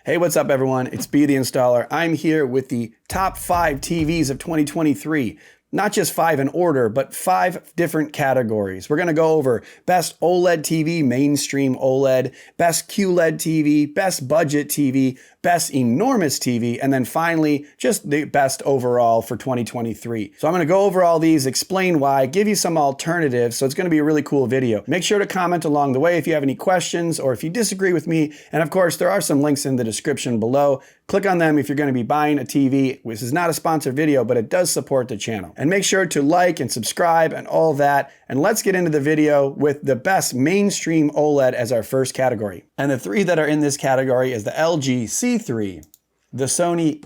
Hey, what's up everyone? It's B the Installer. I'm here with the top 5 TVs of 2023. Not just 5 in order, but 5 different categories. We're gonna go over best OLED TV, mainstream OLED, best QLED TV, best budget TV, best enormous TV, and then finally, just the best overall for 2023. So I'm gonna go over all these, explain why, give you some alternatives, so it's gonna be a really cool video. Make sure to comment along the way if you have any questions or if you disagree with me, and of course, there are some links in the description below. Click on them if you're gonna be buying a TV. This is not a sponsored video, but it does support the channel. And make sure to like and subscribe and all that. And let's get into the video with the best mainstream OLED as our first category. And the 3 that are in this category is the LG C3, the Sony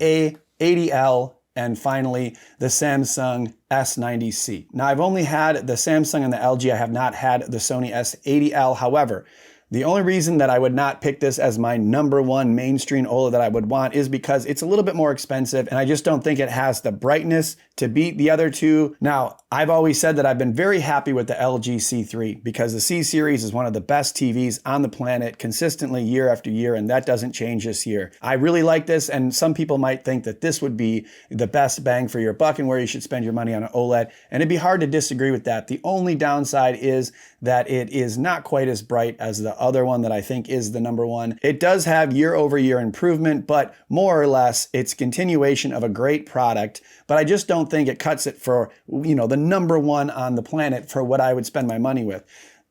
A80l, and finally the Samsung S90C. Now I've only had the Samsung and the LG. I have not had the Sony S80l. However, the only reason that I would not pick this as my #1 mainstream OLED that I would want is because it's a little bit more expensive and I just don't think it has the brightness to beat the other two. Now, I've always said that I've been very happy with the LG C3 because the C series is one of the best TVs on the planet consistently year after year, and that doesn't change this year. I really like this, and some people might think that this would be the best bang for your buck and where you should spend your money on an OLED, and it'd be hard to disagree with that. The only downside is that it is not quite as bright as the other one that I think is the #1. It does have year-over-year improvement, but more or less it's continuation of a great product, but I just don't think it cuts it for, you know, the #1 on the planet for what I would spend my money with.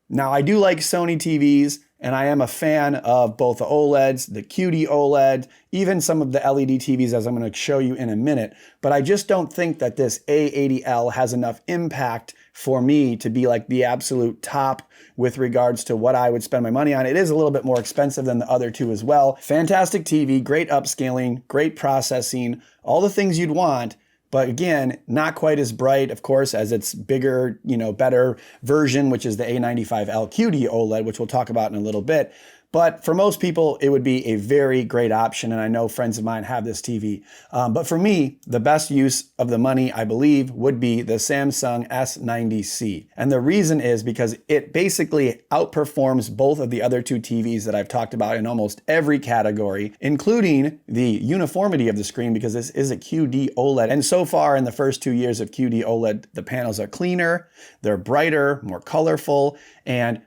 Now, I do like Sony TVs, and I am a fan of both the OLEDs, the QD OLED, even some of the LED TVs, as I'm going to show you in a minute. But I just don't think that this A80L has enough impact for me to be like the absolute top with regards to what I would spend my money on. It is a little bit more expensive than the other two as well. Fantastic TV, great upscaling, great processing, all the things you'd want. But again, not quite as bright, of course, as its bigger, better version, which is the A95L QD OLED, which we'll talk about in a little bit. But for most people, it would be a very great option, and I know friends of mine have this TV. But for me, the best use of the money, I believe, would be the Samsung S90C. And the reason is because it basically outperforms both of the other two TVs that I've talked about in almost every category, including the uniformity of the screen, because this is a QD OLED. And so far in the first 2 years of QD OLED, the panels are cleaner, they're brighter, more colorful, and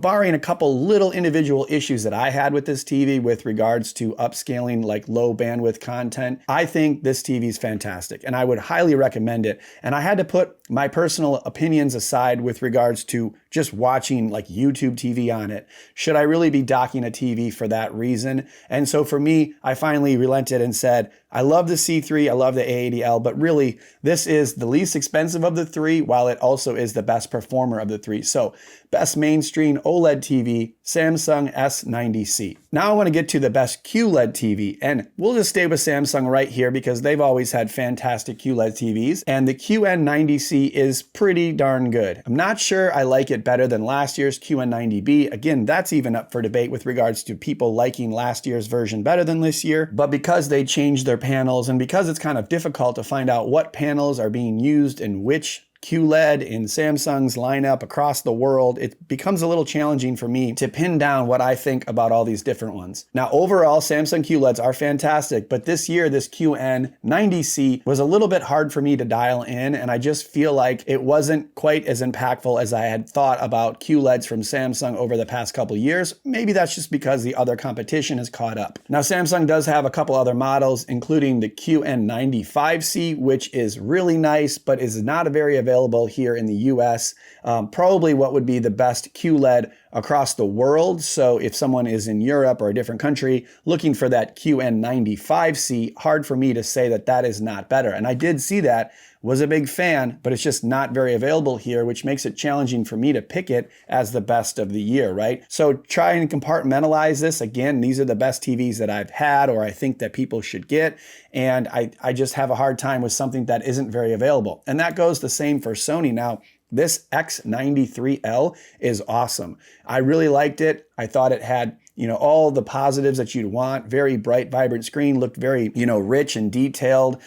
barring a couple little individual issues that I had with this TV with regards to upscaling like low bandwidth content, I think this TV is fantastic and I would highly recommend it. And I had to put my personal opinions aside with regards to just watching like YouTube TV on it. Should I really be docking a TV for that reason? And so for me, I finally relented and said, I love the C3, I love the A80L, but really this is the least expensive of the 3, while it also is the best performer of the 3. So best mainstream OLED TV, Samsung S90C. Now I want to get to the best QLED TV, and we'll just stay with Samsung right here because they've always had fantastic QLED TVs, and the QN90C is pretty darn good. I'm not sure I like it better than last year's QN90B. Again, that's even up for debate with regards to people liking last year's version better than this year, but because they changed their panels and because it's kind of difficult to find out what panels are being used in which QLED in Samsung's lineup across the world, it becomes a little challenging for me to pin down what I think about all these different ones. Now, overall, Samsung QLEDs are fantastic, but this year, this QN90C was a little bit hard for me to dial in, and I just feel like it wasn't quite as impactful as I had thought about QLEDs from Samsung over the past couple years. Maybe that's just because the other competition has caught up. Now, Samsung does have a couple other models, including the QN95C, which is really nice, but is not a very available here in the US. Probably what would be the best QLED across the world. So if someone is in Europe or a different country looking for that QN95C, hard for me to say that that is not better. And I did see that, was a big fan, but it's just not very available here, which makes it challenging for me to pick it as the best of the year, right? So try and compartmentalize this. Again, these are the best TVs that I've had or I think that people should get. And I just have a hard time with something that isn't very available. And that goes the same for Sony. Now, this X93L is awesome. I really liked it. I thought it had all the positives that you'd want. Very bright, vibrant screen, looked very, rich and detailed,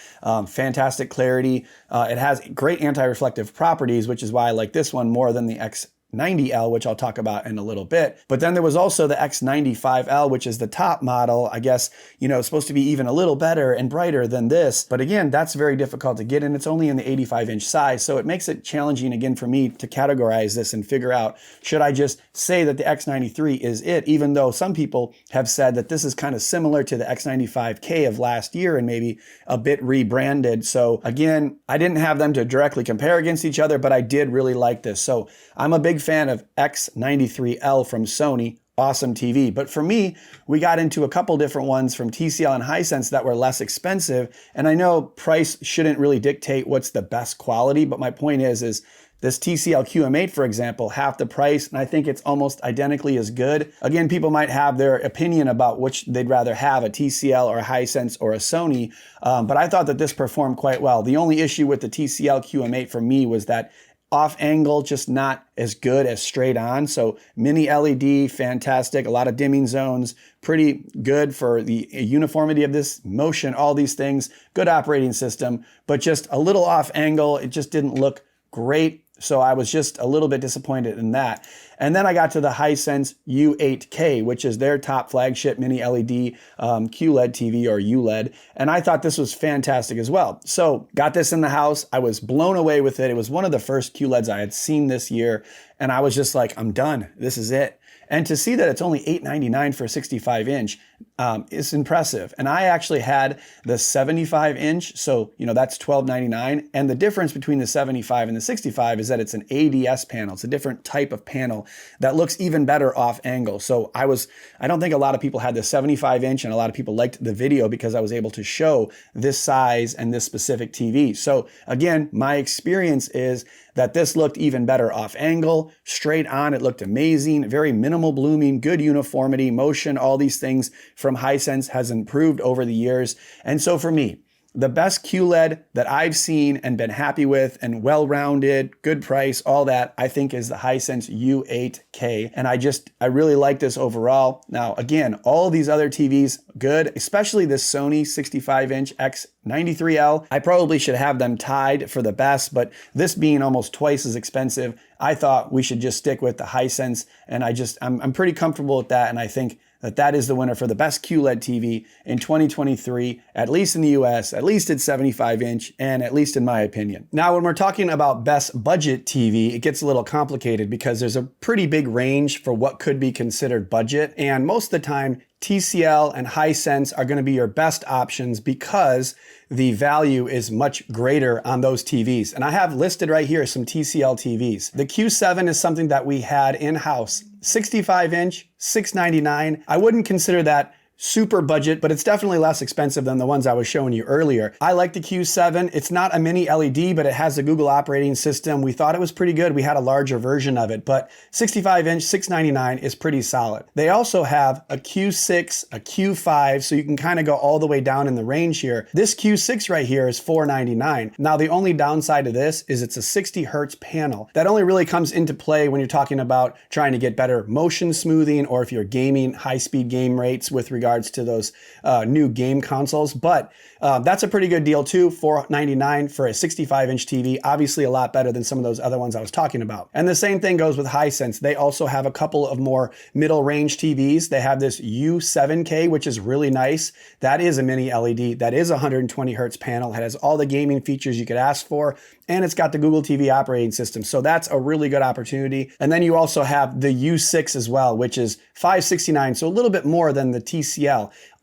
fantastic clarity. It has great anti-reflective properties, which is why I like this one more than the X90L, which I'll talk about in a little bit. But then there was also the X95L, which is the top model. I guess, it's supposed to be even a little better and brighter than this. But again, that's very difficult to get, and it's only in the 85-inch size. So it makes it challenging again for me to categorize this and figure out, should I just say that the X93 is it, even though some people have said that this is kind of similar to the X95K of last year and maybe a bit rebranded. So again, I didn't have them to directly compare against each other, but I did really like this. So I'm a big fan of X93L from Sony. Awesome TV. But for me, we got into a couple different ones from TCL and Hisense that were less expensive. And I know price shouldn't really dictate what's the best quality, but my point is this TCL QM8, for example, half the price, and I think it's almost identically as good. Again, people might have their opinion about which they'd rather have, a TCL or a Hisense or a Sony, but I thought that this performed quite well. The only issue with the TCL QM8 for me was that off angle, just not as good as straight on. So mini LED, fantastic. A lot of dimming zones, pretty good for the uniformity of this motion, all these things, good operating system, but just a little off angle. It just didn't look great. So I was just a little bit disappointed in that. And then I got to the Hisense U8K, which is their top flagship mini LED QLED TV or ULED. And I thought this was fantastic as well. So got this in the house. I was blown away with it. It was one of the first QLEDs I had seen this year. And I was just like, I'm done. This is it. And to see that it's only $899 for a 65-inch is impressive. And I actually had the 75-inch, so that's $1299. And the difference between the 75 and the 65 is that it's an ADS panel. It's a different type of panel that looks even better off angle. So I don't think a lot of people had the 75-inch, and a lot of people liked the video because I was able to show this size and this specific TV. So again, my experience is that this looked even better off angle, straight on. It looked amazing, very minimal blooming, good uniformity, motion, all these things from Hisense has improved over the years. And so for me, the best QLED that I've seen and been happy with and well-rounded, good price, all that, I think is the Hisense U8K. And I really like this overall. Now, again, all these other TVs, good, especially this Sony 65-inch X93L. I probably should have them tied for the best, but this being almost twice as expensive, I thought we should just stick with the Hisense. And I'm pretty comfortable with that. And I think that is the winner for the best QLED TV in 2023, at least in the US, at least at 75-inch, and at least in my opinion. Now, when we're talking about best budget TV, it gets a little complicated because there's a pretty big range for what could be considered budget. And most of the time, TCL and Hisense are going to be your best options because the value is much greater on those TVs. And I have listed right here some TCL TVs. The Q7 is something that we had in-house. 65-inch, $699. I wouldn't consider that super budget, but it's definitely less expensive than the ones I was showing you earlier. I like the Q7. It's not a mini LED, but it has the Google operating system. We thought it was pretty good. We had a larger version of it, but 65-inch, $699 is pretty solid. They also have a Q6, a Q5, so you can kind of go all the way down in the range here. This Q6 right here is $499. Now, the only downside to this is it's a 60 hertz panel. That only really comes into play when you're talking about trying to get better motion smoothing or if you're gaming high-speed game rates with regards to those new game consoles. But that's a pretty good deal too, $499 for a 65-inch TV. Obviously a lot better than some of those other ones I was talking about. And the same thing goes with Hisense. They also have a couple of more middle range TVs. They have this U7K, which is really nice. That is a mini LED. That is a 120 hertz panel. It has all the gaming features you could ask for, and it's got the Google TV operating system. So that's a really good opportunity. And then you also have the U6 as well, which is $569, so a little bit more than the TCL.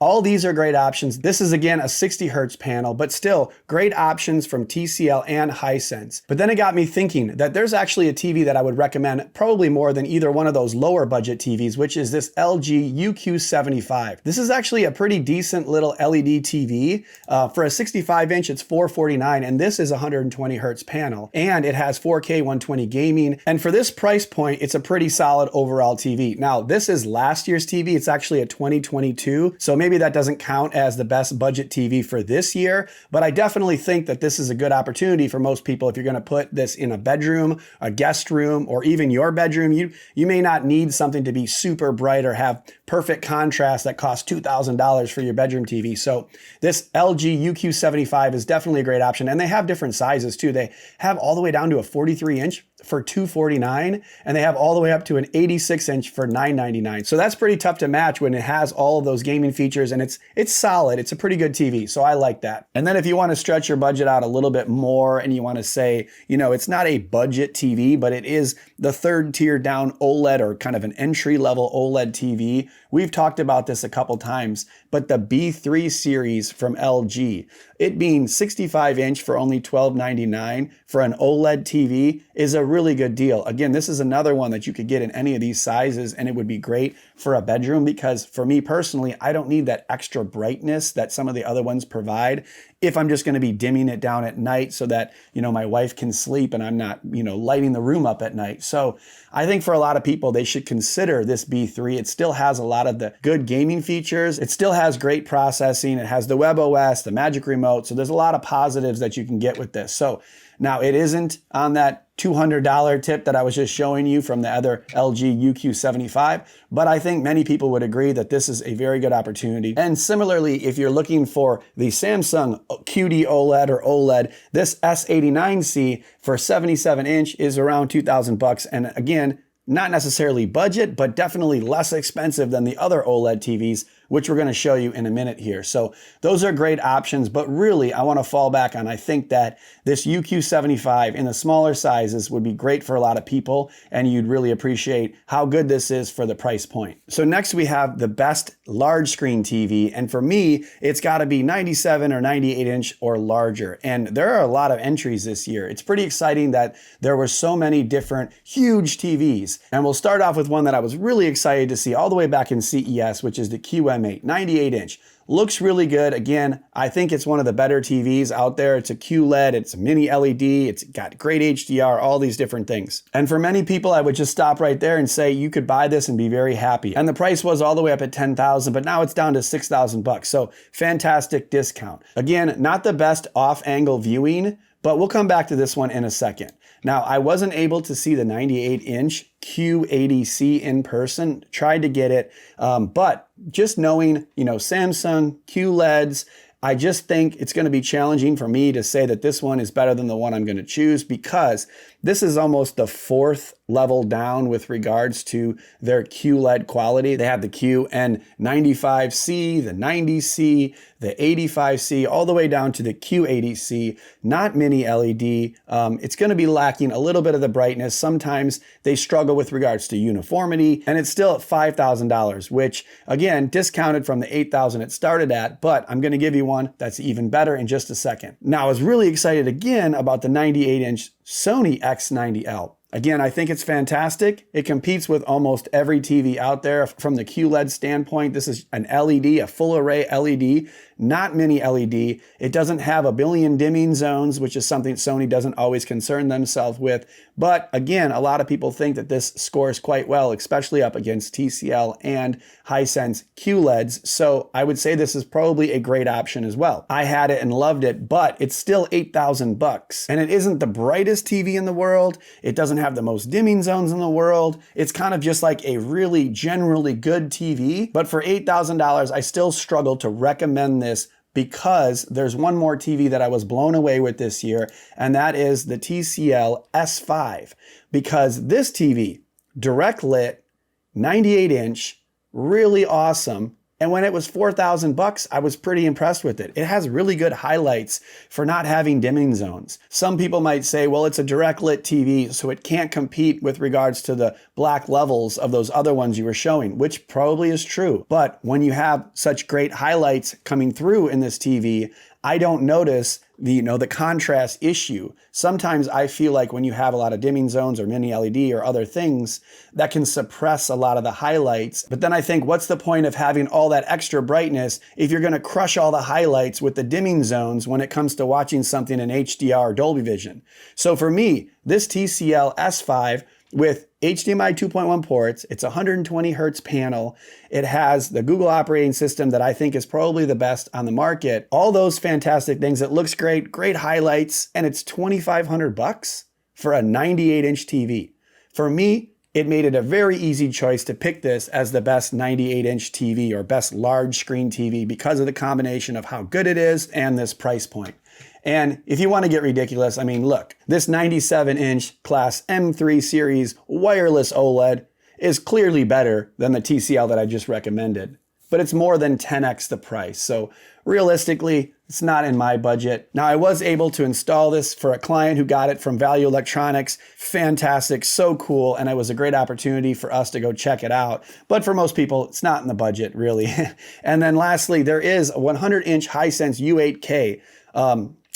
All these are great options. This is again a 60 hertz panel, but still great options from TCL and Hisense. But then it got me thinking that there's actually a TV that I would recommend probably more than either one of those lower budget TVs, which is this LG UQ75. This is actually a pretty decent little LED TV. For a 65-inch, it's $449, and this is a 120 hertz panel, and it has 4K 120 gaming. And for this price point, it's a pretty solid overall TV. Now, this is last year's TV. It's actually a 2022, so maybe that doesn't count as the best budget TV for this year, but I definitely think that this is a good opportunity for most people if you're going to put this in a bedroom, a guest room, or even your bedroom. You may not need something to be super bright or have perfect contrast that costs $2,000 for your bedroom TV. So this LG UQ75 is definitely a great option, and they have different sizes too. They have all the way down to a 43-inch. for $249, and they have all the way up to an 86-inch for $999. So that's pretty tough to match when it has all of those gaming features, and it's solid. It's a pretty good TV, so I like that. And then if you want to stretch your budget out a little bit more and you want to say, you know, it's not a budget TV, but it is the third tier down OLED, or kind of an entry-level OLED TV. We've talked about this a couple times, but the B3 series from LG, it being 65-inch for only $1299 for an OLED TV is a really good deal. Again, this is another one that you could get in any of these sizes, and it would be great for a bedroom, because for me personally, I don't need that extra brightness that some of the other ones provide if I'm just going to be dimming it down at night so that, you know, my wife can sleep and I'm not, you know, lighting the room up at night. So I think for a lot of people, they should consider this B3. It still has a lot of the good gaming features. It still has great processing. It has the WebOS, the Magic Remote. So there's a lot of positives that you can get with this. So now it isn't on that $200 tip that I was just showing you from the other LG UQ75, but I think many people would agree that this is a very good opportunity. And similarly, if you're looking for the Samsung QD OLED or OLED, this S89C for 77-inch is around 2,000 bucks. And again, not necessarily budget, but definitely less expensive than the other OLED TVs, which we're going to show you in a minute here. So those are great options, but really I want to fall back on, I think that this UQ75 in the smaller sizes would be great for a lot of people, and you'd really appreciate how good this is for the price point. So next we have the best large screen TV, and for me, it's got to be 97 or 98-inch or larger. And there are a lot of entries this year. It's pretty exciting that there were so many different huge TVs. And we'll start off with one that I was really excited to see all the way back in CES, which is the QM8 98-inch. Looks really good. Again, I think it's one of the better TVs out there. It's a QLED, it's a mini LED, it's got great HDR, all these different things. And for many people, I would just stop right there and say you could buy this and be very happy. And the price was all the way up at $10,000, but now it's down to 6,000 bucks. So fantastic discount. Again, not the best off-angle viewing, but we'll come back to this one in a second. Now, I wasn't able to see the 98-inch Q80C in person, tried to get it, but just knowing, you know, Samsung, QLEDs, I just think it's going to be challenging for me to say that this one is better than the one I'm going to choose, because this is almost the fourth level down with regards to their QLED quality. They have the QN95C, the 90C, the 85C, all the way down to the Q80C, not mini LED. It's going to be lacking a little bit of the brightness. Sometimes they struggle with regards to uniformity, and it's still at $5,000, which again, discounted from the $8,000 it started at, but I'm going to give you one that's even better in just a second. Now, I was really excited again about the 98-inch Sony X90L. Again, I think it's fantastic. It competes with almost every TV out there from the QLED standpoint. This is an LED, a full array LED, not mini LED. It doesn't have a billion dimming zones, which is something Sony doesn't always concern themselves with. But again, a lot of people think that this scores quite well, especially up against TCL and Hisense QLEDs. So I would say this is probably a great option as well. I had it and loved it, but it's still 8,000 bucks. And it isn't the brightest TV in the world. It doesn't have the most dimming zones in the world. It's kind of just like a really generally good TV. But for $8,000, I still struggle to recommend this, because there's one more TV that I was blown away with this year, and that is the TCL S5. Because this TV, direct lit, 98-inch, really awesome. And when it was 4,000 bucks, I was pretty impressed with it. It has really good highlights for not having dimming zones. Some people might say, well, it's a direct lit TV, so it can't compete with regards to the black levels of those other ones you were showing, which probably is true. But when you have such great highlights coming through in this TV, I don't notice the contrast issue. Sometimes I feel like when you have a lot of dimming zones or mini LED or other things, that can suppress a lot of the highlights. But then I think, what's the point of having all that extra brightness if you're going to crush all the highlights with the dimming zones when it comes to watching something in HDR or Dolby Vision? So for me, this TCL S5 with HDMI 2.1 ports, it's a 120 hertz panel. It has the Google operating system that I think is probably the best on the market. All those fantastic things. It looks great, great highlights, and it's 2,500 bucks for a 98-inch TV. For me, it made it a very easy choice to pick this as the best 98-inch TV or best large screen TV because of the combination of how good it is and this price point. And if you want to get ridiculous, I mean, look, this 97-inch class M3 series wireless OLED is clearly better than the TCL that I just recommended, but it's more than 10x the price. So realistically, it's not in my budget. Now, I was able to install this for a client who got it from Value Electronics. Fantastic, so cool, and it was a great opportunity for us to go check it out. But for most people, it's not in the budget, really. And then lastly, there is a 100-inch Hisense U8K.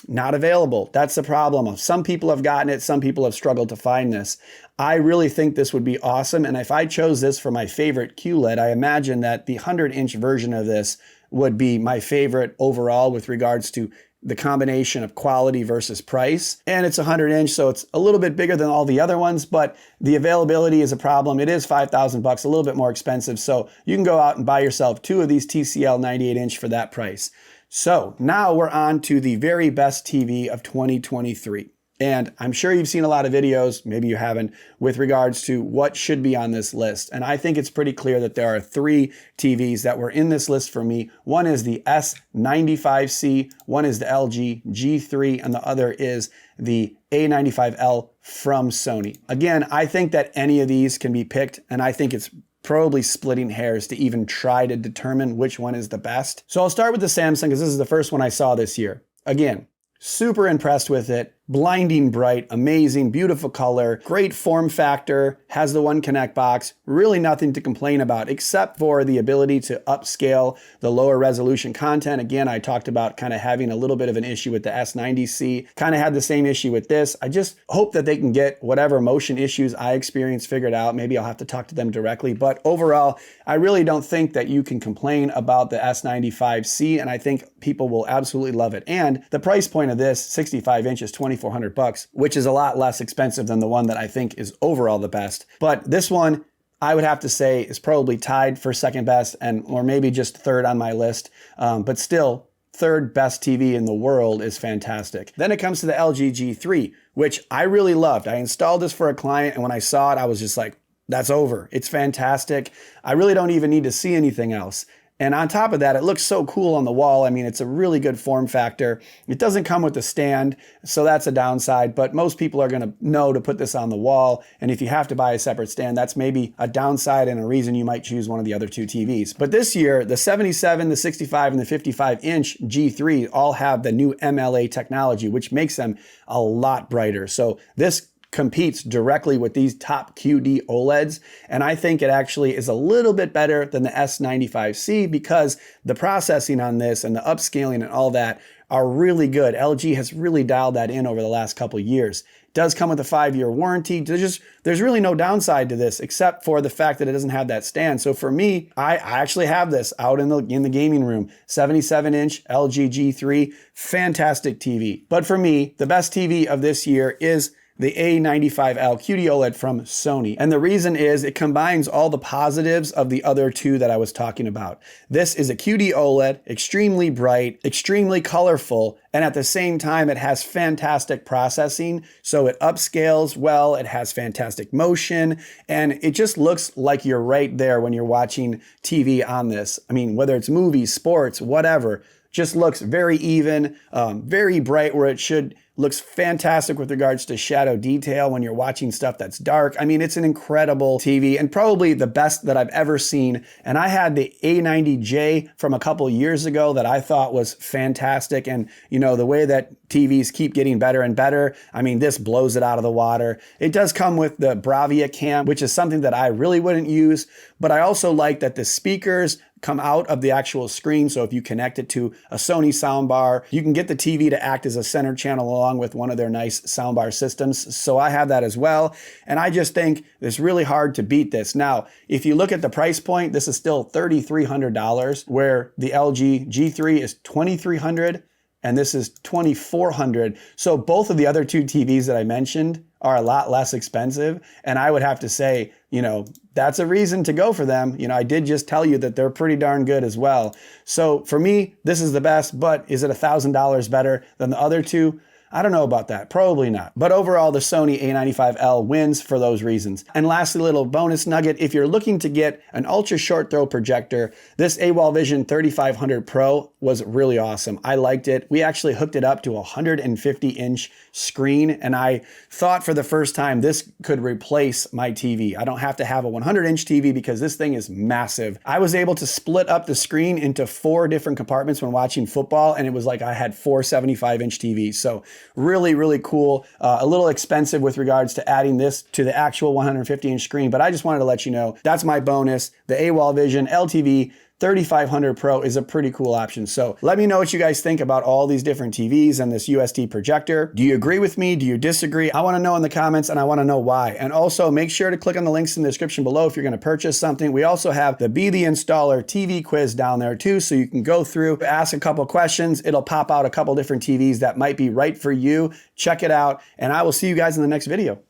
Not available. That's the problem. Some people have gotten it. Some people have struggled to find this. I really think this would be awesome. And if I chose this for my favorite QLED, I imagine that the 100-inch version of this would be my favorite overall with regards to the combination of quality versus price. And it's 100-inch, so it's a little bit bigger than all the other ones, but the availability is a problem. It is $5,000, a little bit more expensive. So you can go out and buy yourself 2 of these TCL 98-inch for that price. So now we're on to the very best TV of 2023. And I'm sure you've seen a lot of videos, maybe you haven't, with regards to what should be on this list. And I think it's pretty clear that there are 3 TVs that were in this list for me. One is the S95C, one is the LG G3, and the other is the A95L from Sony. Again, I think that any of these can be picked, and I think it's probably splitting hairs to even try to determine which one is the best. So I'll start with the Samsung because this is the first one I saw this year. Again, super impressed with it. Blinding bright, amazing, beautiful color, great form factor, has the One Connect box, really nothing to complain about except for the ability to upscale the lower resolution content. Again, I talked about kind of having a little bit of an issue with the S90C, kind of had the same issue with this. I just hope that they can get whatever motion issues I experience figured out. Maybe I'll have to talk to them directly, but overall, I really don't think that you can complain about the S95C, and I think people will absolutely love it. And the price point of this, 65 inches, $2,400, which is a lot less expensive than the one that I think is overall the best. But this one, I would have to say, is probably tied for second best or maybe just third on my list. But still, third best TV in the world is fantastic. Then it comes to the LG G3, which I really loved. I installed this for a client, and when I saw it, I was just like, that's over. It's fantastic. I really don't even need to see anything else. And on top of that, it looks so cool on the wall. I mean, it's a really good form factor. It doesn't come with a stand, so that's a downside, but most people are gonna know to put this on the wall. And if you have to buy a separate stand, that's maybe a downside and a reason you might choose one of the other 2 TVs. But this year, the 77, the 65, and the 55-inch G3 all have the new MLA technology, which makes them a lot brighter. So this competes directly with these top QD OLEDs, and I think it actually is a little bit better than the S95C because the processing on this and the upscaling and all that are really good. LG has really dialed that in over the last couple of years. It does come with a 5-year warranty. There's really no downside to this except for the fact that it doesn't have that stand. So for me, I actually have this out in the gaming room. 77-inch LG G3, fantastic TV. But for me, the best TV of this year is the A95L QD OLED from Sony. And the reason is it combines all the positives of the other 2 that I was talking about. This is a QD OLED, extremely bright, extremely colorful, and at the same time, it has fantastic processing. So it upscales well, it has fantastic motion, and it just looks like you're right there when you're watching TV on this. I mean, whether it's movies, sports, whatever, just looks very even, very bright where it should. Looks fantastic with regards to shadow detail when you're watching stuff that's dark. I mean, it's an incredible TV and probably the best that I've ever seen. And I had the A90J from a couple years ago that I thought was fantastic. And you know, the way that TVs keep getting better and better, I mean, this blows it out of the water. It does come with the Bravia cam, which is something that I really wouldn't use. But I also like that the speakers come out of the actual screen. So if you connect it to a Sony soundbar, you can get the TV to act as a center channel along with one of their nice soundbar systems. So I have that as well. And I just think it's really hard to beat this. Now, if you look at the price point, this is still $3,300, where the LG G3 is $2,300 and this is $2,400. So both of the other 2 TVs that I mentioned are a lot less expensive. And I would have to say, you know, that's a reason to go for them. You know, I did just tell you that they're pretty darn good as well. So for me, this is the best, but is it $1,000 better than the other 2? I don't know about that. Probably not. But overall, the Sony A95L wins for those reasons. And lastly, a little bonus nugget. If you're looking to get an ultra short throw projector, this AWOL Vision 3500 Pro was really awesome. I liked it. We actually hooked it up to a 150-inch screen, and I thought for the first time this could replace my TV. I don't have to have a 100-inch TV because this thing is massive. I was able to split up the screen into 4 different compartments when watching football, and it was like I had 4 75-inch TVs. So really, really cool. A little expensive with regards to adding this to the actual 150-inch screen, but I just wanted to let you know that's my bonus. The AWOL Vision LTV 3500 Pro is a pretty cool option. So let me know what you guys think about all these different TVs and this UST projector. Do you agree with me? Do you disagree? I want to know in the comments, and I want to know why. And also make sure to click on the links in the description below if you're going to purchase something. We also have the Be the Installer TV quiz down there too, so you can go through, ask a couple questions. It'll pop out a couple different TVs that might be right for you. Check it out, and I will see you guys in the next video.